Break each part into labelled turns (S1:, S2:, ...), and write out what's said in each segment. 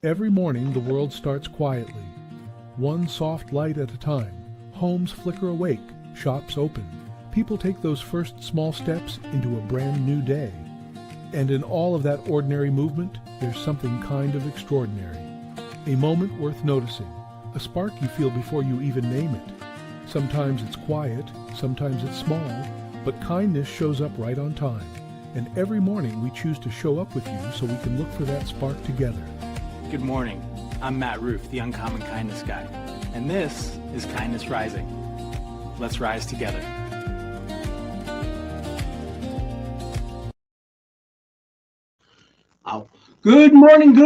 S1: Every morning the world starts quietly, one soft light at a time. Homes flicker awake, shops open. People take those first small steps into a brand new day. And in all of that ordinary movement, there's something kind of extraordinary. A moment worth noticing, a spark you feel before you even name it. Sometimes it's quiet, sometimes it's small, but kindness shows up right on time. And every morning we choose to show up with you so we can look for that spark together.
S2: Good morning. I'm Matt Roof, the Uncommon Kindness Guy, and this is Kindness Rising. Let's rise together.
S3: Good morning,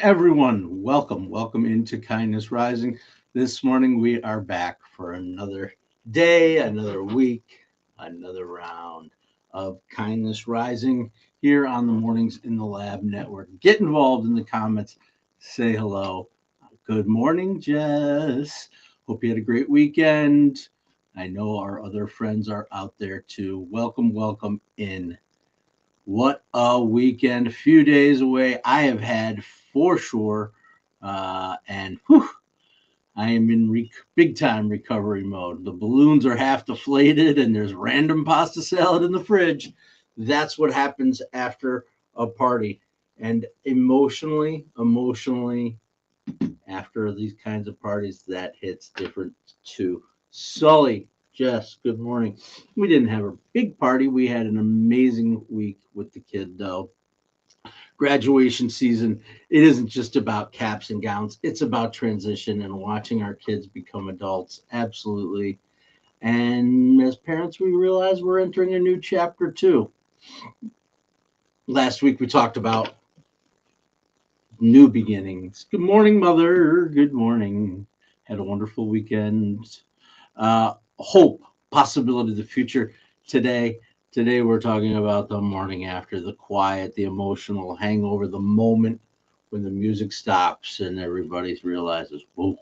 S3: everyone. Welcome into Kindness Rising. This morning we are back for another day, another week, another round of Kindness Rising here on the Mornings in the Lab Network. Get involved in the comments. Say hello. Good morning, Jess. Hope you had a great weekend. I know our other friends are out there too. Welcome in. What a weekend, a few days away I have had for sure. And I am in big time recovery mode. The balloons are half deflated and there's random pasta salad in the fridge. That's what happens after a party. And emotionally, after these kinds of parties, that hits different too. Sully, Jess, good morning. We didn't have a big party. We had an amazing week with the kid, though. Graduation season, it isn't just about caps and gowns. It's about transition and watching our kids become adults. Absolutely. And as parents, we realize we're entering a new chapter too. Last week, we talked about new beginnings. Good morning, Mother. Good morning. Had a wonderful weekend. Hope, possibility, the future. Today we're talking about the morning after, the quiet, the emotional hangover, the moment when the music stops and everybody realizes, whoa,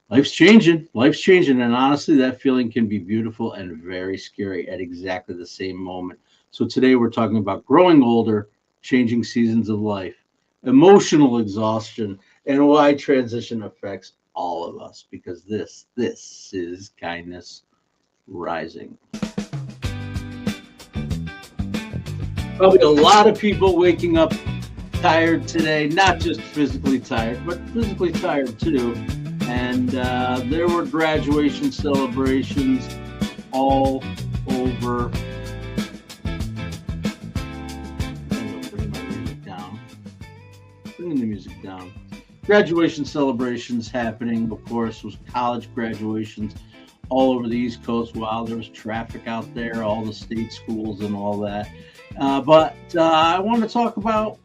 S3: life's changing. And honestly, that feeling can be beautiful and very scary at exactly the same moment. So today we're talking about growing older, changing seasons of life, emotional exhaustion, and why transition affects all of us, because this is Kindness Rising. Probably a lot of people waking up tired today, not just physically tired, but physically tired too. And there were graduation celebrations all over. Bringing the music down. Graduation celebrations happening, of course, was college graduations all over the East Coast. Wow, there was traffic out there, all the state schools and all that. But I want to talk about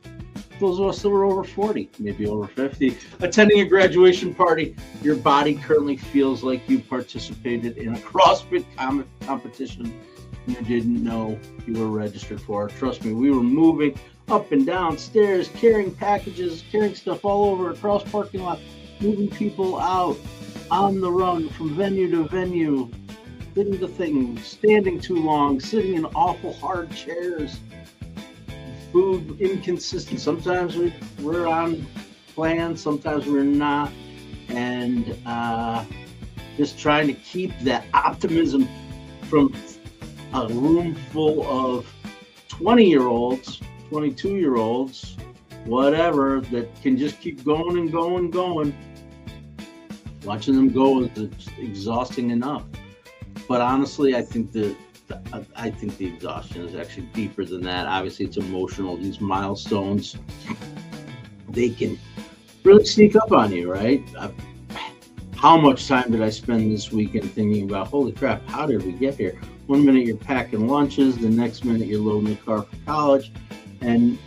S3: those of us that were over 40, maybe over 50, attending a graduation party. Your body currently feels like you participated in a CrossFit competition you didn't know you were registered for. Trust me, we were moving up and down stairs, carrying packages, carrying stuff all over across parking lot, moving people out on the run from venue to venue, hitting the thing, standing too long, sitting in awful hard chairs, food inconsistent. Sometimes we're on plan, sometimes we're not, and just trying to keep that optimism from a room full of 20-year-olds, 22-year-olds, whatever, that can just keep going and going. Watching them go is exhausting enough. But honestly, I think the exhaustion is actually deeper than that. Obviously, it's emotional. These milestones, they can really sneak up on you, right? How much time did I spend this weekend thinking about, holy crap, how did we get here? One minute you're packing lunches, the next minute you're loading the car for college, and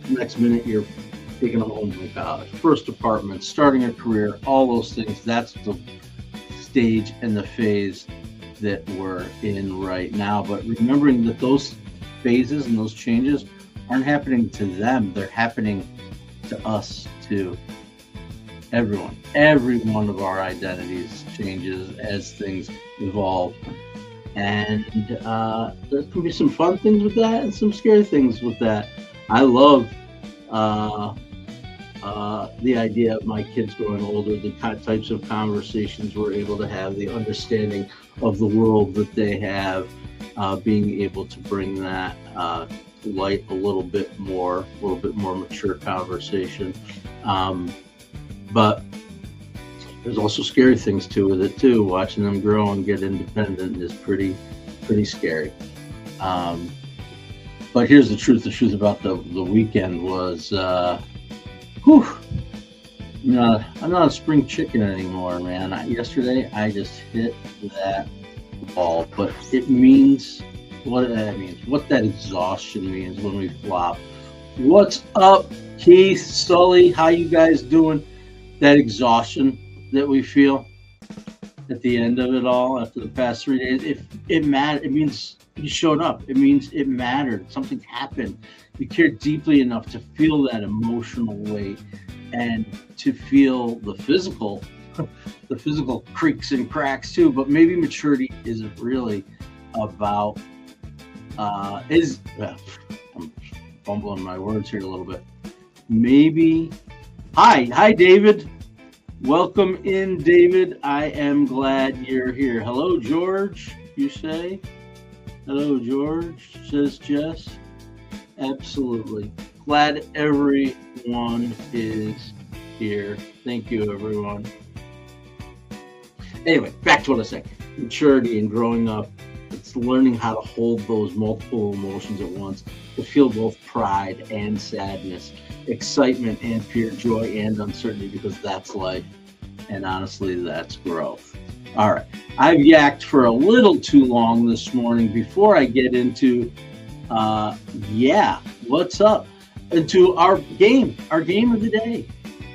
S3: the next minute you're taking them home from college. First apartment, starting a career, all those things. That's the stage and the phase that we're in right now. But remembering that those phases and those changes aren't happening to them, they're happening to us too. Everyone, every one of our identities changes as things evolve. And there can be some fun things with that and some scary things with that. I love the idea of my kids growing older, the types of conversations we're able to have, the understanding of the world that they have, being able to bring that to light a little bit more mature conversation. But there's also scary things with it too. Watching them grow and get independent is pretty scary. But here's the truth. The truth about the weekend was, I'm not a spring chicken anymore, man. Yesterday I just hit that ball, but it means what that means, what that exhaustion means when we flop. What's up, Keith, Sully? How you guys doing? That exhaustion that we feel at the end of it all after the past 3 days, if it mattered, it means you showed up. It means it mattered. Something happened. You cared deeply enough to feel that emotional weight and to feel the physical creaks and cracks too. But maybe maturity isn't really about I'm fumbling my words here a little bit. Maybe. Hi, David. Welcome in, David. I am glad you're here. Hello, George, you say? Hello, George, says Jess. Absolutely. Glad everyone is here. Thank you, everyone. Anyway, back to what I was saying. Maturity and growing up, it's learning how to hold those multiple emotions at once, to feel both pride and sadness, excitement and fear, joy and uncertainty, because that's life. And honestly, that's growth. All right. I've yacked for a little too long this morning. Before I get into, what's up? Into our game of the day.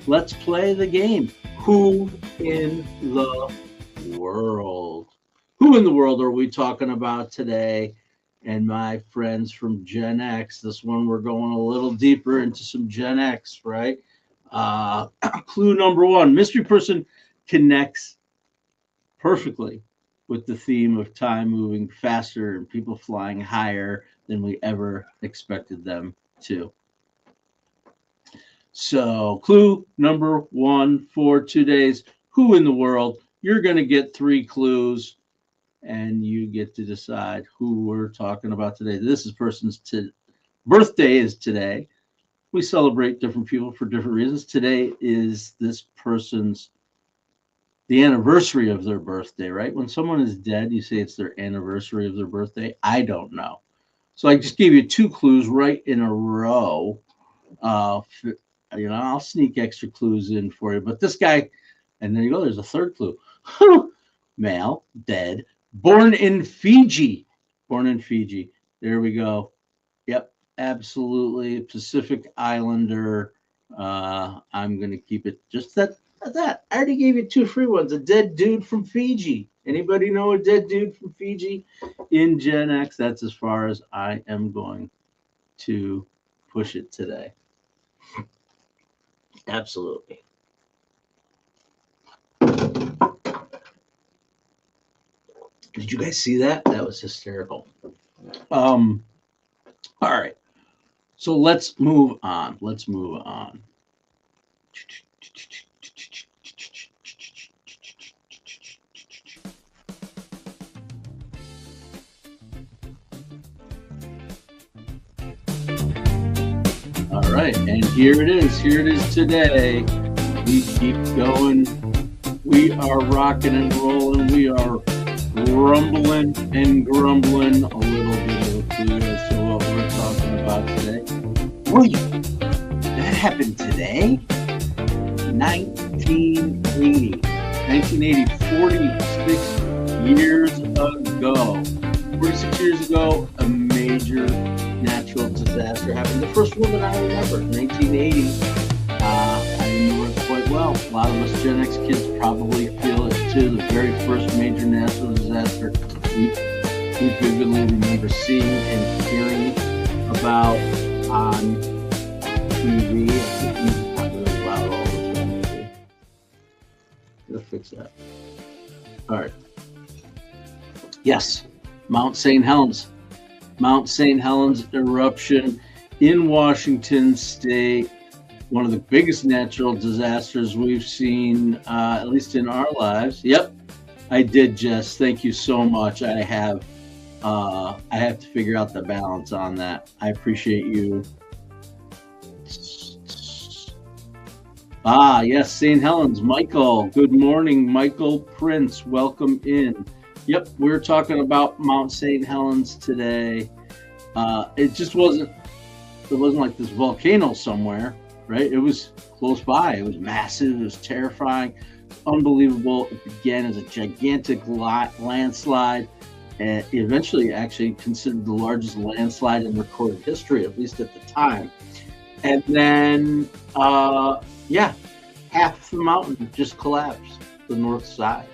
S3: Let's play the game. Who in the world? Who in the world are we talking about today? And my friends from Gen X, this one we're going a little deeper into some Gen X, right? Clue number one, mystery person connects perfectly with the theme of time moving faster and people flying higher than we ever expected them to. So clue number one for today's Who in the World, you're going to get 3 clues and you get to decide who we're talking about today. This person's birthday is today. We celebrate different people for different reasons. Today is this person's the anniversary of their birthday, right? When someone is dead, you say it's their anniversary of their birthday. I don't know. So I just gave you 2 clues right in a row. I'll sneak extra clues in for you. But this guy, and there you go, there's a 3rd clue. Male, dead, born in Fiji. Born in Fiji. There we go. Yep. Absolutely, Pacific Islander. I'm going to keep it just that. I already gave you 2 free ones. A dead dude from Fiji. Anybody know a dead dude from Fiji in Gen X? That's as far as I am going to push it today. Absolutely. Did you guys see that? That was hysterical. All right. So let's move on. All right, and here it is today. We keep going. We are rocking and rolling. We are rumbling and grumbling a little bit of a clue as to what we're talking about today. Wait, that happened today? 1980, 46 years ago. 46 years ago, a major natural disaster happened. The first one that I remember, 1980. I remember it quite well. A lot of us Gen X kids probably feel it too. The very first major natural disaster we vividly remember seeing and hearing about on TV. I think we talk about all the time. Gotta fix that. All right. Yes, Mount St. Helens. Mount St. Helens eruption in Washington State. one of the biggest natural disasters we've seen, at least in our lives. Yep, I did, Jess. Thank you so much. I have to figure out the balance on that. I appreciate you. Yes, St. Helens. Michael, good morning. Michael Prince, welcome in. Yep, we're talking about Mount St. Helens today. It just wasn't like this volcano somewhere, right? It was close by. It was massive. It was terrifying, unbelievable. It began as a gigantic landslide, and eventually actually considered the largest landslide in recorded history, at least at the time. And then, half the mountain just collapsed, the north side.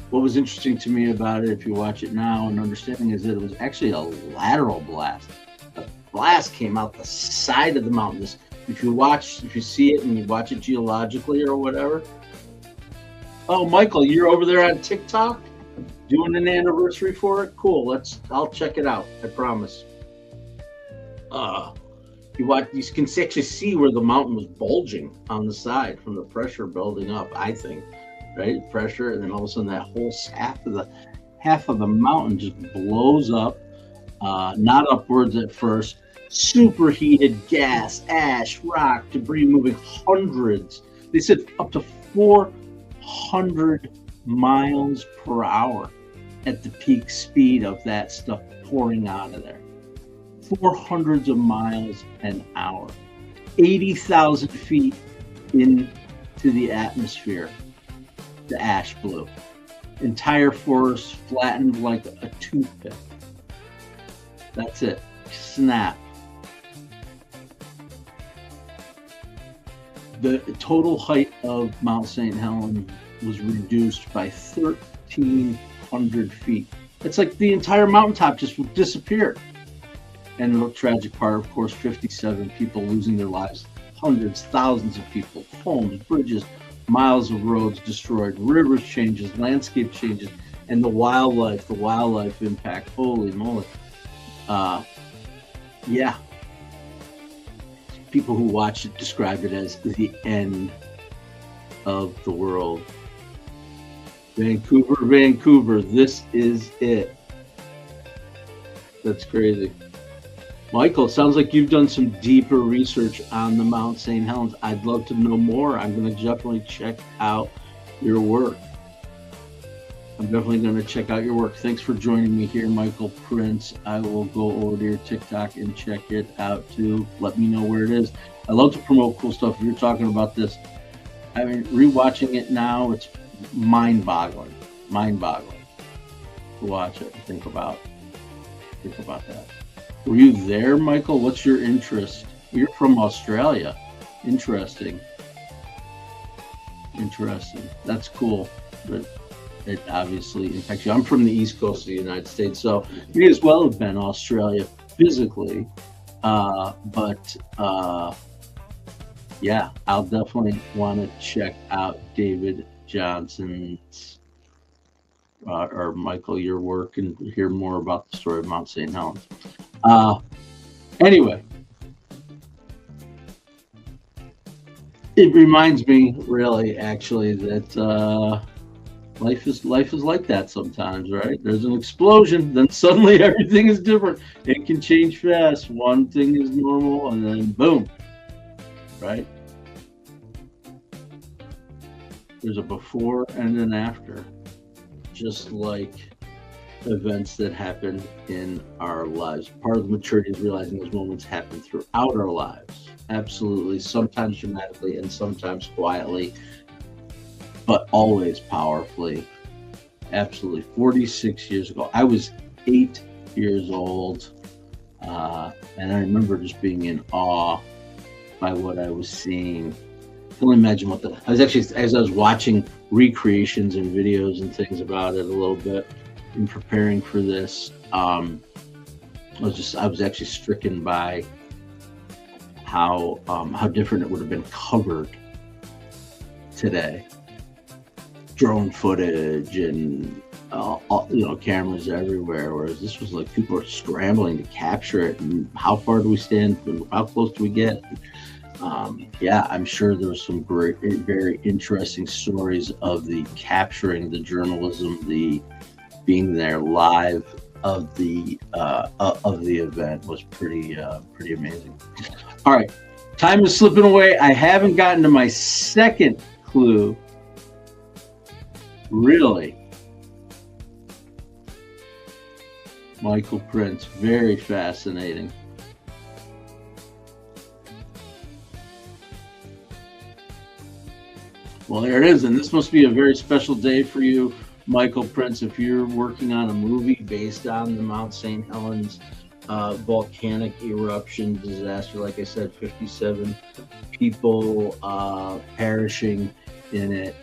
S3: What was interesting to me about it, if you watch it now and understanding, is that it was actually a lateral blast. The blast came out the side of the mountain. If you see it and you watch it geologically or whatever. Oh, Michael, you're over there on TikTok doing an anniversary for it? Cool. I'll check it out. I promise. You can actually see where the mountain was bulging on the side from the pressure building up, I think. Right? Pressure, and then all of a sudden that whole half of the mountain just blows up, not upwards at first. Superheated gas, ash, rock, debris moving hundreds. They said up to 400 miles per hour at the peak speed of that stuff pouring out of there. 400 miles an hour. 80,000 feet into the atmosphere. The ash blew. Entire forest flattened like a toothpick. That's it. Snap. The total height of Mount St. Helens was reduced by 1,300 feet. It's like the entire mountaintop just disappeared. And the tragic part, of course, 57 people losing their lives, hundreds, thousands of people, homes, bridges, miles of roads destroyed, rivers changes, landscape changes, and the wildlife impact. Holy moly. People who watched it described it as the end of the world. Vancouver, this is it. That's crazy. Michael, sounds like you've done some deeper research on the Mount St. Helens. I'd love to know more. I'm going to definitely check out your work. Thanks for joining me here, Michael Prince. I will go over to your TikTok and check it out too. Let me know where it is. I love to promote cool stuff. If you're talking about this, I mean, rewatching it now, it's mind-boggling to watch it and think about that. Were you there, Michael? What's your interest? You're from Australia. Interesting. That's cool. But it obviously impacts you. I'm from the East Coast of the United States, so may as well have been Australia physically. I'll definitely want to check out David Johnson's or Michael, your work, and hear more about the story of Mount St. Helens. Anyway, it reminds me, really, actually, that life is like that sometimes, right? There's an explosion, then suddenly everything is different. It can change fast. One thing is normal, and then boom, right? There's a before and an after, just like events that happen in our lives. Part of the maturity is realizing those moments happen throughout our lives. Absolutely, sometimes dramatically and sometimes quietly, but always powerfully. Absolutely. 46 years ago, I was 8 years old, and I remember just being in awe by what I was seeing. I can only imagine as I was watching recreations and videos and things about it a little bit in preparing for this, I was actually stricken by how different it would have been covered today. Drone footage and cameras everywhere, whereas this was like people are scrambling to capture it. And how far do we stand? And how close do we get? Yeah, I'm sure there was some great, very interesting stories of the capturing the journalism, the being there live of the event was pretty amazing. All right, time is slipping away. I haven't gotten to my second clue. Really, Michael Prince, very fascinating. Well, there it is, and this must be a very special day for you, Michael Prince, if you're working on a movie based on the Mount St. Helens volcanic eruption disaster. Like I said, 57 people perishing in it.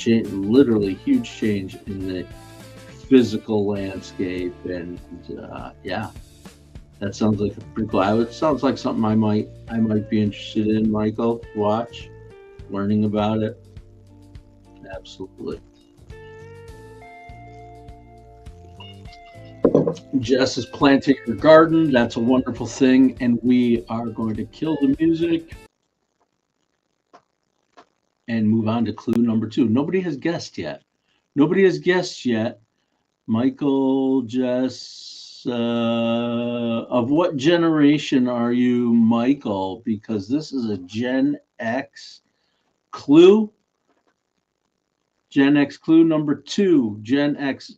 S3: Literally huge change in the physical landscape, and yeah, that sounds like a pretty cool. It sounds like something I might be interested in, Michael. Watch. Learning about it. Absolutely. Jess is planting her garden. That's a wonderful thing. And we are going to kill the music and move on to clue number 2. Nobody has guessed yet. Michael, Jess, of what generation are you, Michael? Because this is a Gen X clue. Gen X clue number 2. Gen X.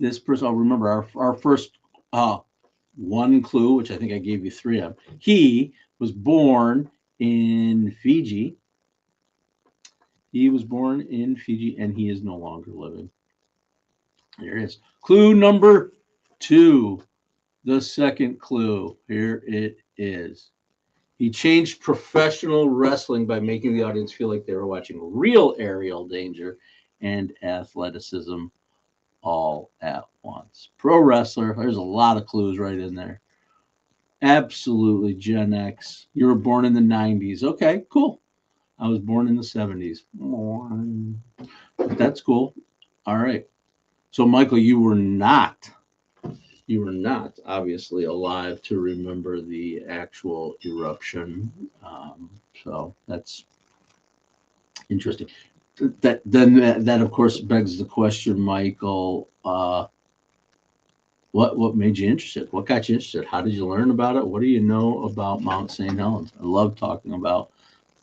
S3: This person, I'll remember our first one clue, which I think I gave you 3 of. He was born in Fiji. He was born in Fiji, and he is no longer living. There it is. Clue number 2. The second clue. Here it is. He changed professional wrestling by making the audience feel like they were watching real aerial danger and athleticism all at once. Pro wrestler. There's a lot of clues right in there. Absolutely Gen X. You were born in the 90s. Okay, cool. I was born in the 70s. That's cool. All right. So, Michael, you were not obviously alive to remember the actual eruption. So that's interesting. That of course begs the question, Michael. What made you interested? What got you interested? How did you learn about it? What do you know about Mount St. Helens? I love talking about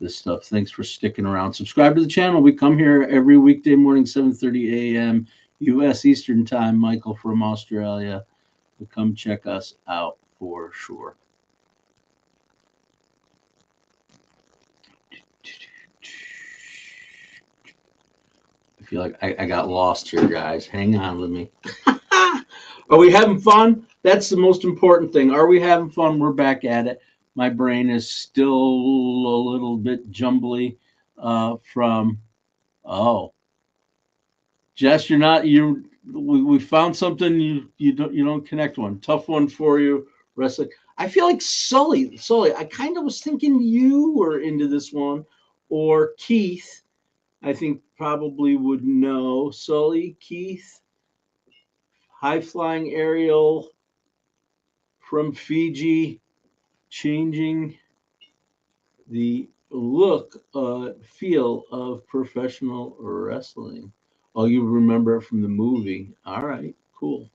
S3: this stuff. Thanks for sticking around. Subscribe to the channel. We come here every weekday morning, 7:30 a.m. U.S. Eastern Time. Michael from Australia. So come check us out for sure. I feel like I got lost here, guys. Hang on with me. Are we having fun? That's the most important thing. Are we having fun? We're back at it. My brain is still a little bit jumbly from, Jess, you're not, we found something, you don't connect one. Tough one for you. Wrestling. I feel like Sully, I kind of was thinking you were into this one, or Keith, I think probably would know. Sully, Keith, high flying aerial from Fiji, changing the look, feel of professional wrestling. Oh, you remember it from the movie. All right, cool.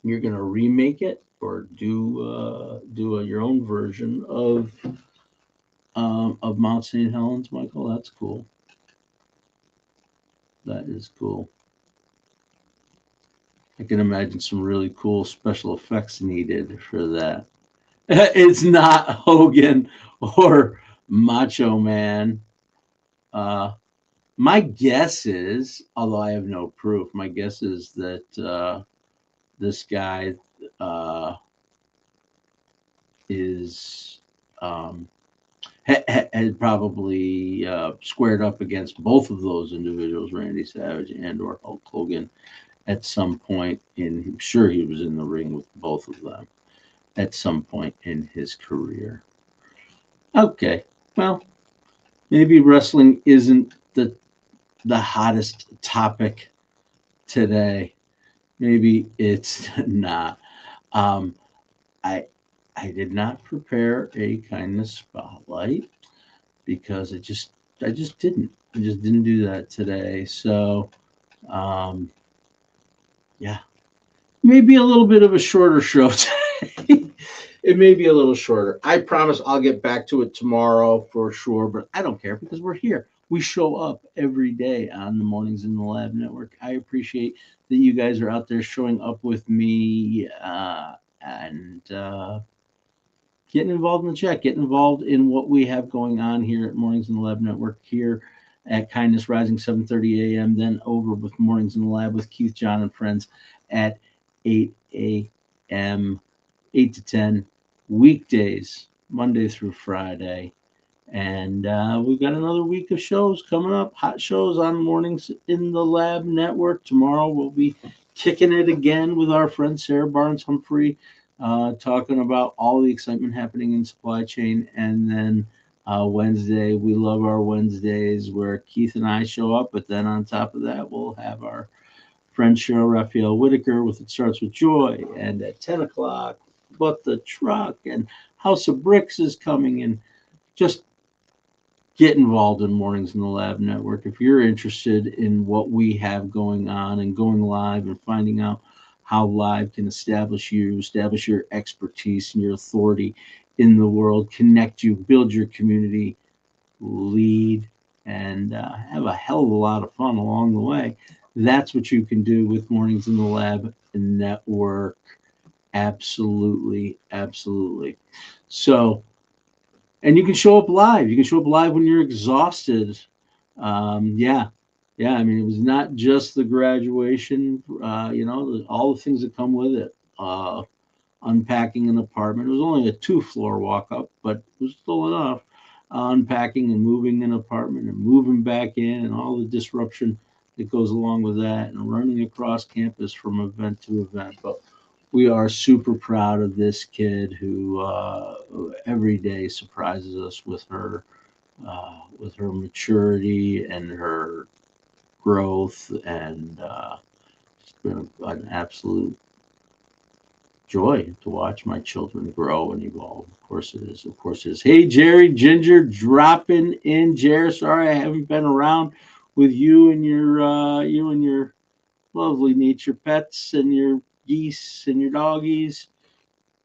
S3: You're gonna remake it or do your own version of Mount St. Helens, Michael? That's cool. That is cool. I can imagine some really cool special effects needed for that. It's not Hogan or Macho Man. My guess is, although I have no proof, my guess is that this guy is had probably squared up against both of those individuals, Randy Savage and or Hulk Hogan, at some point I'm sure he was in the ring with both of them at some point in his career. Okay, well, maybe wrestling isn't the hottest topic today. Maybe it's not. I did not prepare a kindness spotlight because I just didn't. I just didn't do that today. So um, yeah, maybe a little bit of a shorter show today. It may be a little shorter. I promise I'll get back to it tomorrow for sure, but I don't care because we're here. We show up every day on the Mornings in the Lab Network. I appreciate that you guys are out there showing up with me and getting involved in the chat, getting involved in what we have going on here at Mornings in the Lab Network here at Kindness Rising, 7:30 a.m. Then over with Mornings in the Lab with Keith, John, and friends at 8 a.m., 8 to 10 weekdays, Monday through Friday. And we've got another week of shows coming up, hot shows on Mornings in the Lab Network. Tomorrow we'll be kicking it again with our friend Sarah Barnes Humphrey, talking about all the excitement happening in supply chain. And then Wednesday, we love our Wednesdays where Keith and I show up. But then on top of that, we'll have our friend Cheryl Raphael Whitaker with It Starts With Joy. And at 10 o'clock, But the Truck and House of Bricks is coming. And just get involved in Mornings in the Lab Network. If you're interested in what we have going on and going live and finding out how live can establish your expertise and your authority in the world, connect you, build your community, lead, and have a hell of a lot of fun along the way. That's what you can do with Mornings in the Lab Network. Absolutely, absolutely. So, and you can show up live. You can show up live when you're exhausted. Yeah. I mean, it was not just the graduation, all the things that come with it. Unpacking an apartment. It was only a 2-floor walk up, but it was still enough. Unpacking and moving an apartment and moving back in and all the disruption that goes along with that and running across campus from event to event. But we are super proud of this kid who every day surprises us with her maturity and her growth, and it's been an absolute joy to watch my children grow and evolve. Of course it is. Of course it is. Hey, Jerry Ginger, dropping in. Jer, sorry I haven't been around with you and your lovely nature pets and your geese and your doggies.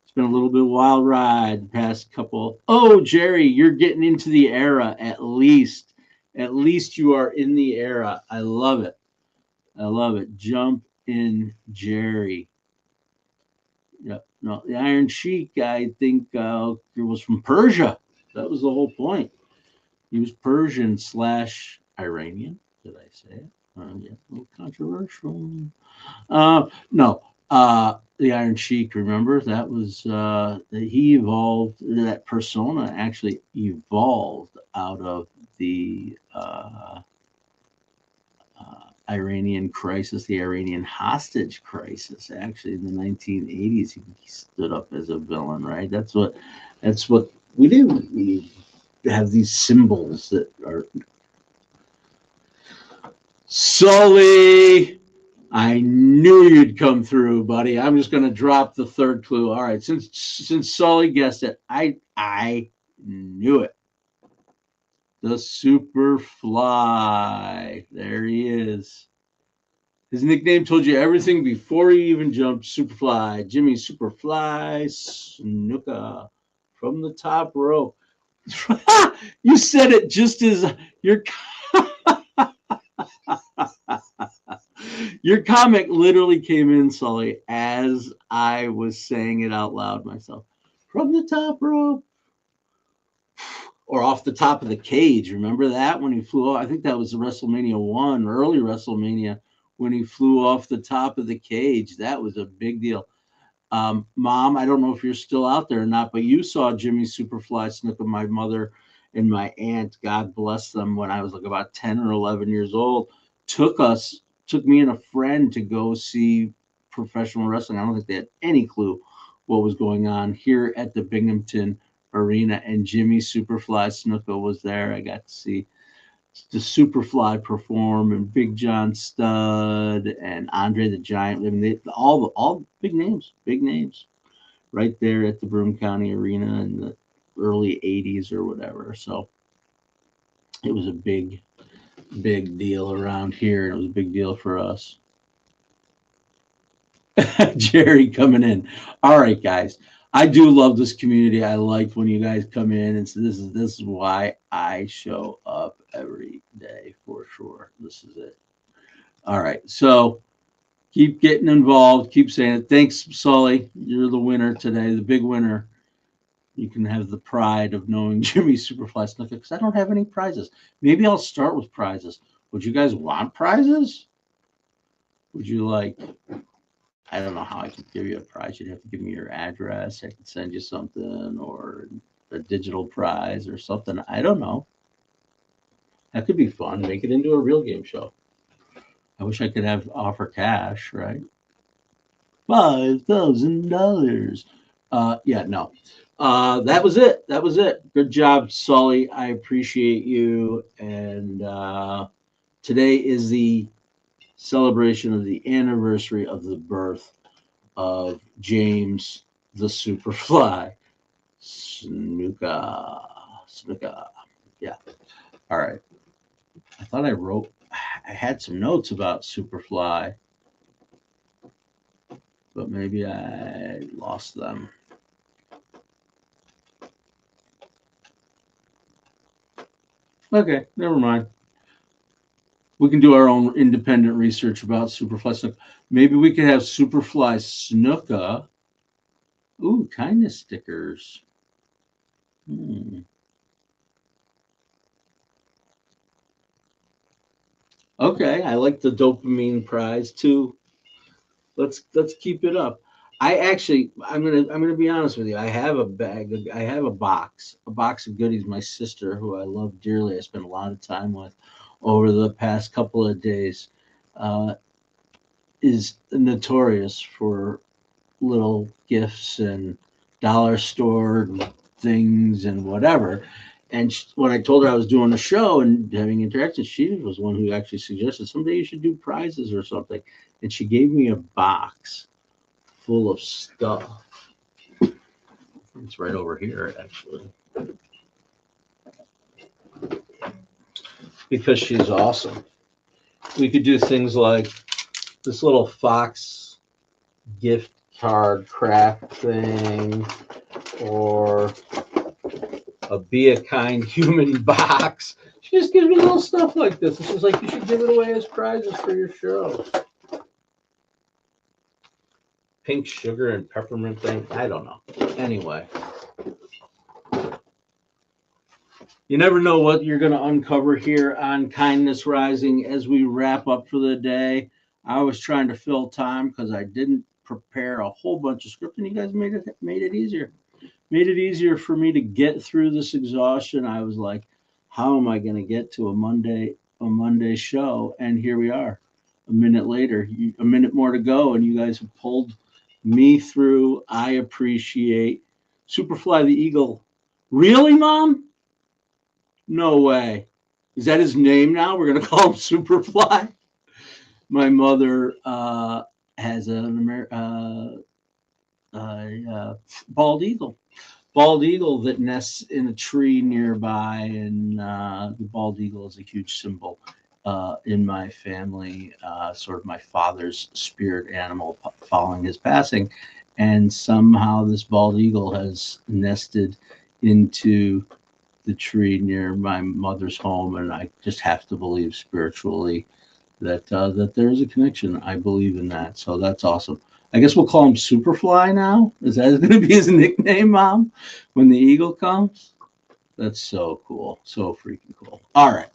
S3: It's been a little bit of a wild ride the past couple. Oh, Jerry, you're getting into the era at least. At least you are in the era. I love it. I love it. Jump in, Jerry. Yep. No, the Iron Sheik, I think, was from Persia. That was the whole point. He was Persian / Iranian. Did I say it? Yeah, a little controversial. No, the Iron Sheik. Remember that was he evolved. That persona actually evolved out of the Iranian crisis, the Iranian hostage crisis. Actually, in the 1980s, he stood up as a villain. Right. That's what we do. We have these symbols that are. Sully, I knew you'd come through, buddy. I'm just going to drop the third clue. All right, since Sully guessed it, I knew it. The Superfly. There he is. His nickname told you everything before he even jumped. Superfly, Jimmy Superfly Snuka from the top row. You said it just as your your comic literally came in, Sully, as I was saying it out loud myself. From the top rope. Or off the top of the cage. Remember that when he flew off? I think that was WrestleMania 1, early WrestleMania, when he flew off the top of the cage. That was a big deal. Mom, I don't know if you're still out there or not, but you saw Jimmy Superfly Snuka, my mother and my aunt, God bless them, when I was like about 10 or 11 years old, took me and a friend to go see professional wrestling. I don't think they had any clue what was going on here at the Binghamton Arena, and Jimmy Superfly Snuka was there. I got to see the Superfly perform, and Big John Studd and Andre the Giant. I mean, all big names. right there at the Broome County Arena in the early 80s or whatever. So it was a big deal around here, and it was a big deal for us. Jerry coming in. All right, guys. I do love this community. I like when you guys come in, and so this is why I show up every day for sure. This is it. All right. So keep getting involved. Keep saying it. Thanks, Sully. You're the winner today, the big winner. You can have the pride of knowing Jimmy Superfly Snuka because I don't have any prizes. Maybe I'll start with prizes. Would you guys want prizes? Would you like? I don't know how I could give you a prize. You'd have to give me your address. I could send you something or a digital prize or something. I don't know. That could be fun. Make it into a real game show. I wish I could have offer cash, right? $5,000. Yeah, no. That was it. That was it. Good job, Sully. I appreciate you. And today is the celebration of the anniversary of the birth of James the Superfly Snuka. Snuka. Yeah. All right. I thought I had some notes about Superfly, but maybe I lost them. Okay, never mind. We can do our own independent research about Superfly Snuka. Maybe we could have Superfly Snuka. Ooh, kindness stickers. Okay, I like the dopamine prize too. Let's keep it up. I'm gonna be honest with you. I have a bag. I have a box of goodies. My sister, who I love dearly, I spent a lot of time with over the past couple of days, uh, is notorious for little gifts and dollar store things and whatever. And when I told her I was doing a show and having interactions, she was one who actually suggested someday you should do prizes or something. And she gave me a box full of stuff. It's right over here, actually, because she's awesome. We could do things like this little Fox gift card craft thing, or a Be a Kind Human box. She just gives me little stuff like this. She's like, you should give it away as prizes for your show. Pink sugar and peppermint thing. I don't know. Anyway, you never know what you're going to uncover here on Kindness Rising as we wrap up for the day. I was trying to fill time because I didn't prepare a whole bunch of script, and you guys made it easier. Made it easier for me to get through this exhaustion. I was like, how am I going to get to a Monday show? And here we are, a minute later, a minute more to go, and you guys have pulled me through. I appreciate Superfly the Eagle. Really, Mom? No way. Is that his name now? We're going to call him Superfly? My mother has a bald eagle. Bald eagle that nests in a tree nearby, and the bald eagle is a huge symbol in my family, sort of my father's spirit animal following his passing. And somehow this bald eagle has nested into the tree near my mother's home, and I just have to believe spiritually that that there's a connection. I believe in that, so that's awesome. I guess we'll call him Superfly now. Is that going to be his nickname, Mom, when the eagle comes? That's so cool. So freaking cool. All right.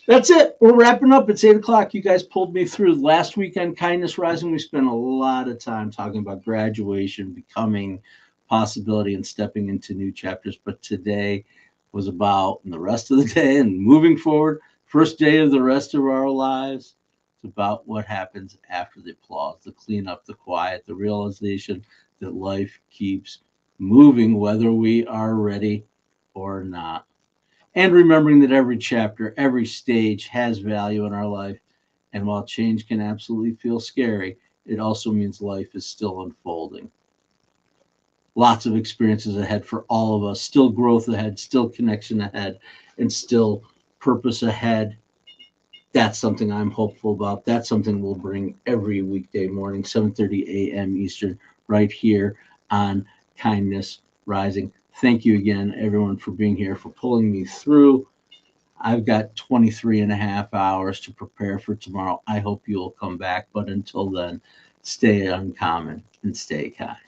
S3: That's it. We're wrapping up. It's 8 o'clock. You guys pulled me through. Last weekend, Kindness Rising, we spent a lot of time talking about graduation, becoming, possibility, and stepping into new chapters. But today was about, and the rest of the day and moving forward, first day of the rest of our lives. It's about what happens after the applause, the cleanup, the quiet, the realization that life keeps moving, whether we are ready or not. And remembering that every chapter, every stage has value in our life. And while change can absolutely feel scary, it also means life is still unfolding. lots of experiences ahead for all of us, still growth ahead, still connection ahead, and still purpose ahead. That's something I'm hopeful about. That's something we'll bring every weekday morning, 7:30 a.m. Eastern, right here on Kindness Rising. Thank you again, everyone, for being here, for pulling me through. I've got 23 and a half hours to prepare for tomorrow. I hope you'll come back. But until then, stay uncommon and stay kind.